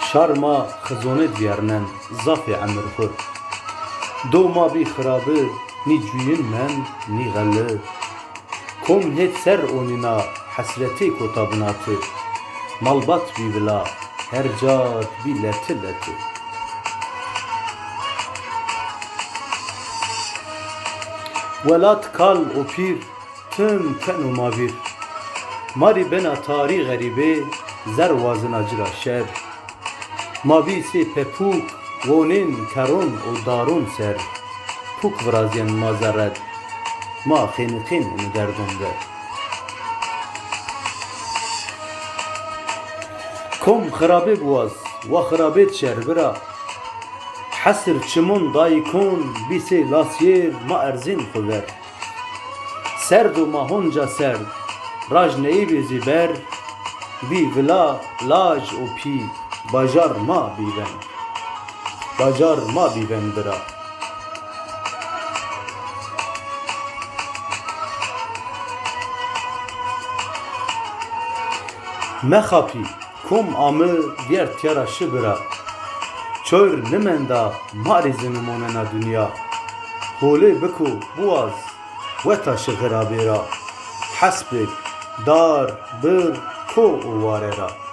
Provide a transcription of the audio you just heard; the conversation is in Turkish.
شرما خزونه دیارنن زافی عمر خور دو ما بی خرابه نی جوین من نی غله کم هت سر اونینا حسرتی کتابناتı malbat بی ولا her cat بی leti leti ولات کال o pir tüm ken o mavir mari bena tari garibe zer vazın acıra şer mavi se pepuk vonin karun o darun ser puk vrazyen mazaret ma xin onu derdon der kom xarabe buaz ve xarabet şer bira حسر چمون دایکون بیسی لاسیر ما ارزین خوبر سرد و ماهونجا سرد راج نئی بیزی بر بی ولا لاج و پی باجار ما بیون برا مخاپی کم آمه دیار تیارا شبرا çör nimenda marizin monena dünya hole beko buaz ve taşı gırabera hasbek dar bir ko uvarera